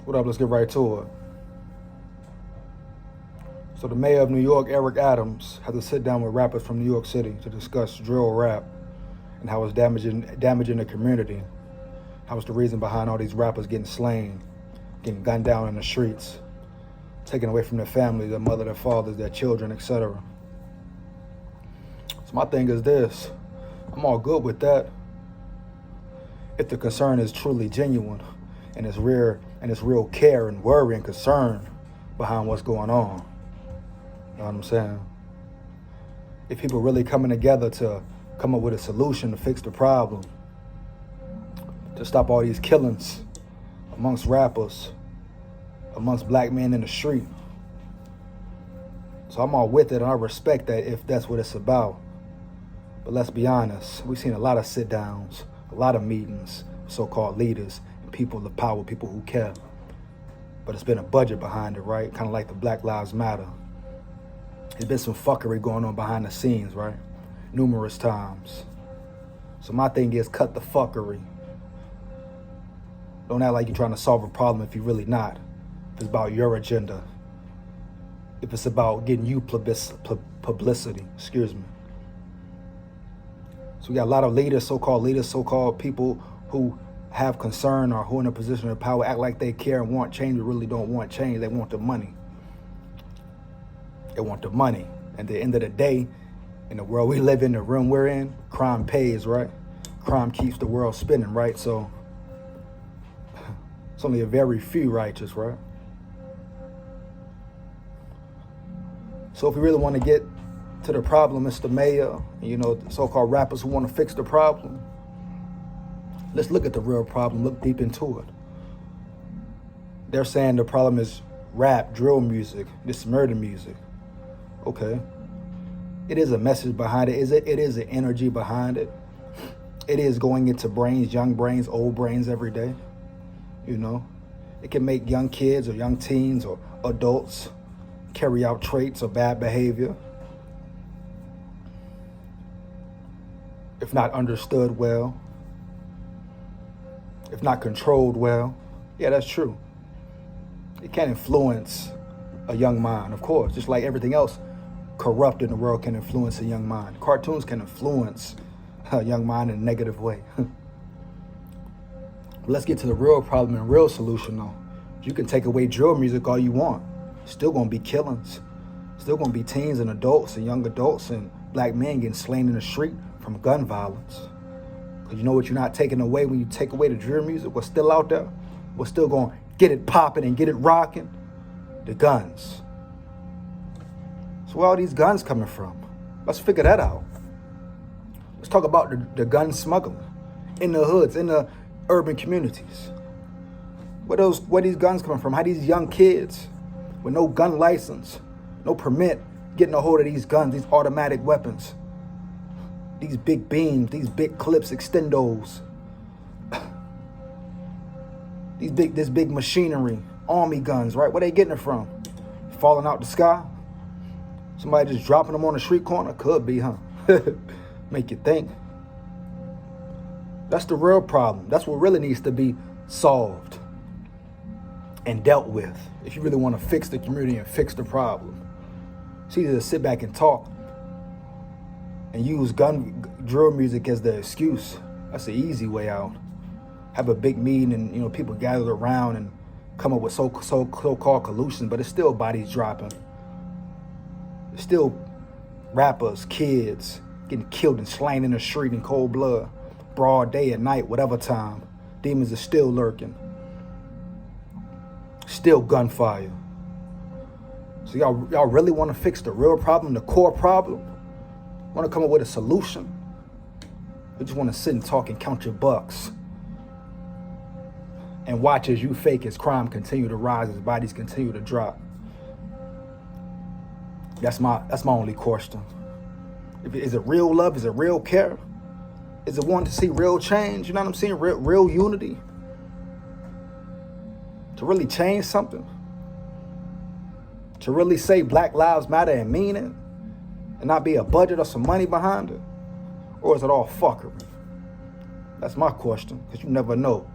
What up? Let's get right to it. So the mayor of New York, Eric Adams, had to sit down with rappers from New York City to discuss drill rap and how it's damaging the community. How it's the reason behind all these rappers getting slain, getting gunned down in the streets, taken away from their families, their mother, their fathers, their children, etc. So my thing is this: I'm all good with that if the concern is truly genuine and it's real care and worry and concern behind what's going on. You know what I'm saying? If people really coming together to come up with a solution to fix the problem, to stop all these killings amongst rappers, amongst black men in the street. So I'm all with it, and I respect that if that's what it's about. But let's be honest, we've seen a lot of sit-downs, a lot of meetings, so-called leaders, and people of power, people who care. But it's been a budget behind it, right? Kind of like the Black Lives Matter. There's been some fuckery going on behind the scenes, right? Numerous times. So my thing is, cut the fuckery. Don't act like you're trying to solve a problem if you're really not. If it's about your agenda. If it's about getting you publicity, excuse me. So we got a lot of leaders, so-called people who have concern or who are in a position of power, act like they care and want change, but really don't want change. They want the money. They want the money. And at the end of the day, in the world we live in, the room we're in, crime pays, right? Crime keeps the world spinning, right? So it's only a very few righteous, right? So if we really want to get to the problem, it's the mayor, the so-called rappers who want to fix the problem. Let's look at the real problem, look deep into it. They're saying the problem is rap, drill music, this murder music. Okay. It is a message behind it. It is an energy behind it. It is going into brains, young brains, old brains every day. It can make young kids or young teens or adults carry out traits or bad behavior if not understood well, if not controlled well. Yeah, that's true. It can influence a young mind, of course, just like everything else corrupt in the world can influence a young mind. Cartoons can influence a young mind in a negative way. Let's get to the real problem and real solution, though. You can take away drill music all you want. Still going to be killings. Still going to be teens and adults and young adults and black men getting slain in the street from gun violence. Because you know what you're not taking away when you take away the drill music? What's still out there? What's still going to get it popping and get it rocking? The guns. So where are all these guns coming from? Let's figure that out. Let's talk about the gun smuggling in the hoods, in the urban communities. Where these guns coming from? How these young kids with no gun license, no permit, getting a hold of these guns, these automatic weapons, these big beams, these big clips, extendos, this big machinery, army guns, right? Where they getting it from? Falling out the sky? Somebody just dropping them on the street corner? Could be, huh? Make you think. That's the real problem. That's what really needs to be solved and dealt with if you really want to fix the community and fix the problem. It's easy to sit back and talk and use drill music as the excuse. That's the easy way out. Have a big meeting and people gather around and come up with so-called solutions, but it's still bodies dropping. It's still rappers, kids getting killed and slain in the street in cold blood, broad day at night, whatever time. Demons are still lurking. Still gunfire. So y'all really want to fix the real problem, the core problem? Want to come up with a solution? You just want to sit and talk and count your bucks and watch as you fake as crime continue to rise, as bodies continue to drop. That's my only question. Is it real love? Is it real care? Is it wanting to see real change? You know what I'm saying? Real unity? To really change something? To really say Black Lives Matter and mean it? And not be a budget or some money behind it? Or is it all fuckery? That's my question, because you never know.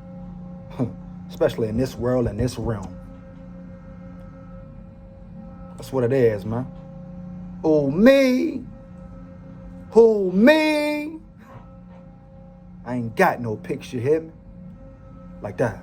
especially in this world and this realm. That's what it is, man. Oh, me. Who, me? I ain't got no picture, hear me? Like that.